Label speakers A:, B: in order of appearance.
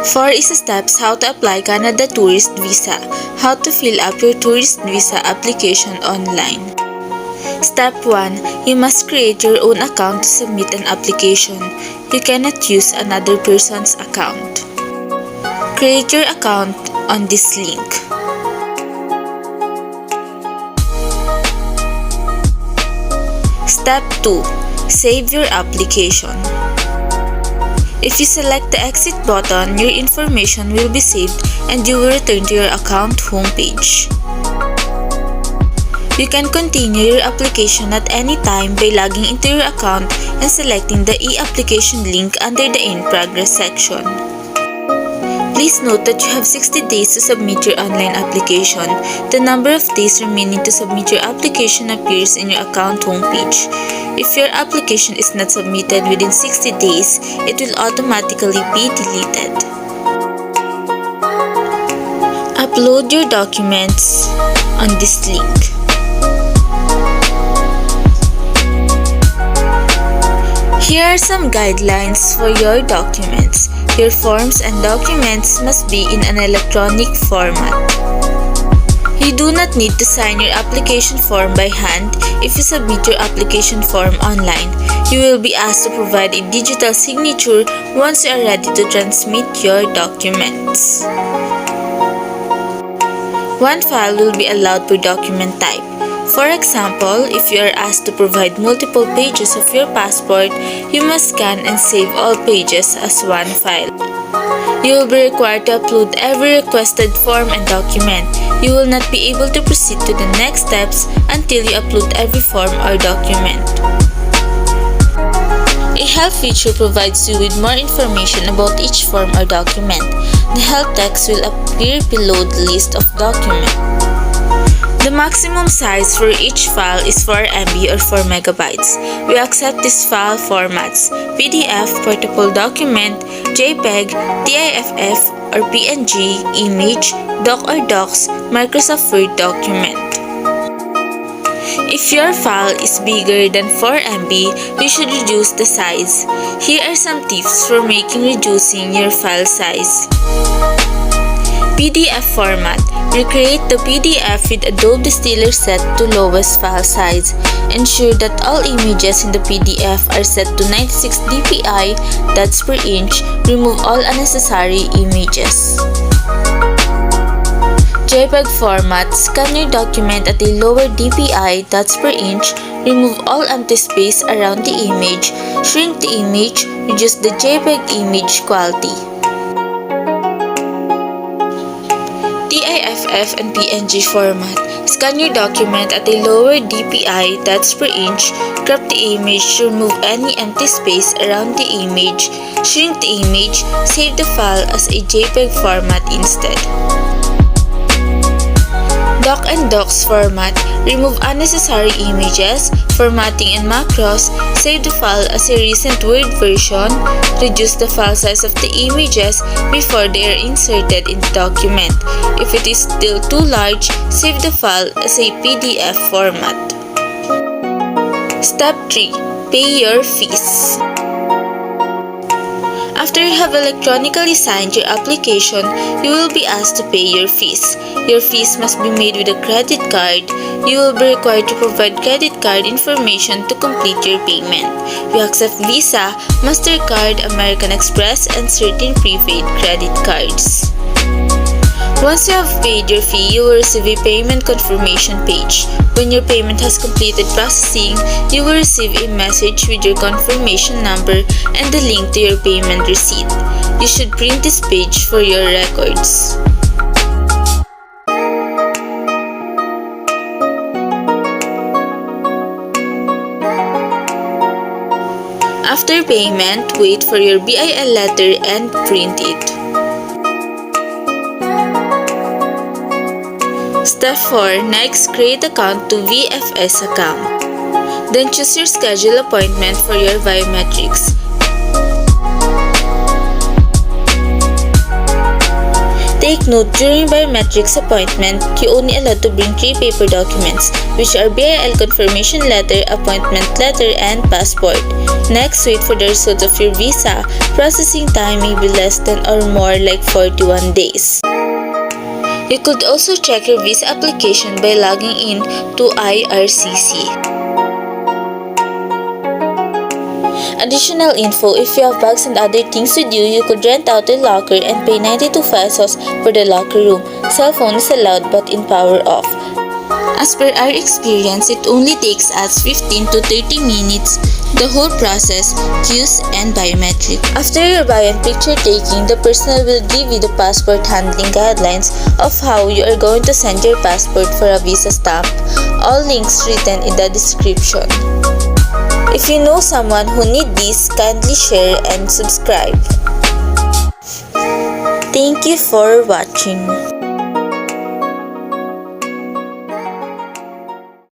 A: 4 is steps how to apply Canada Tourist Visa, how to fill up your tourist visa application online. Step 1. You must create your own account to submit an application. You cannot use another person's account. Create your account on this link. Step 2. Save your application. If you select the exit button, your information will be saved and you will return to your account homepage. You can continue your application at any time by logging into your account and selecting the e-application link under the In Progress section. Please note that you have 60 days to submit your online application. The number of days remaining to submit your application appears in your account homepage. If your application is not submitted within 60 days, it will automatically be deleted. Upload your documents on this link. Here are some guidelines for your documents. Your forms and documents must be in an electronic format. You do not need to sign your application form by hand if you submit your application form online. You will be asked to provide a digital signature once you are ready to transmit your documents. One file will be allowed per document type. For example, if you are asked to provide multiple pages of your passport, you must scan and save all pages as one file. You will be required to upload every requested form and document. You will not be able to proceed to the next steps until you upload every form or document. A help feature provides you with more information about each form or document. The help text will appear below the list of documents. The maximum size for each file is 4 MB or 4 megabytes. We accept these file formats: PDF, portable document, JPEG, TIFF or PNG, image, doc or docs, Microsoft Word document. If your file is bigger than 4 MB, you should reduce the size. Here are some tips for reducing your file size. PDF format. Recreate the PDF with Adobe Distiller set to lowest file size. Ensure that all images in the PDF are set to 96 dpi, dots per inch. Remove all unnecessary images. JPEG format. Scan your document at a lower dpi, dots per inch. Remove all empty space around the image. Shrink the image. Reduce the JPEG image quality. TIFF and PNG format. Scan your document at a lower dpi, dots per inch. Crop the image to remove any empty space around the image. Shrink the image. Save the file as a JPEG format instead. Doc and Docs format. Remove unnecessary images, formatting and macros. Save the file as a recent Word version. Reduce the file size of the images before they are inserted in the document. If it is still too large, save the file as a PDF format. Step 3. Pay your fees. After you have electronically signed your application, you will be asked to pay your fees. Your fees must be made with a credit card. You will be required to provide credit card information to complete your payment. We accept Visa, MasterCard, American Express, and certain prepaid credit cards. Once you have paid your fee, you will receive a payment confirmation page. When your payment has completed processing, you will receive a message with your confirmation number and the link to your payment receipt. You should print this page for your records. After payment, wait for your BIL letter and print it. Step 4. Next, create account to VFS account. Then choose your schedule appointment for your biometrics. Take note, during biometrics appointment, you only allowed to bring 3 paper documents, which are BIL confirmation letter, appointment letter, and passport. Next, wait for the results of your visa. Processing time may be less than or more like 41 days. You could also check your visa application by logging in to IRCC. Additional info, if you have bags and other things with you could rent out a locker and pay 92 pesos for the locker room. Cell phone is allowed but in power off. As per our experience, it only takes us 15 to 30 minutes, the whole process, queues, and biometric. After your bio and picture taking, the personnel will give you the passport handling guidelines of how you are going to send your passport for a visa stamp. All links written in the description. If you know someone who need this, kindly share and subscribe. Thank you for watching.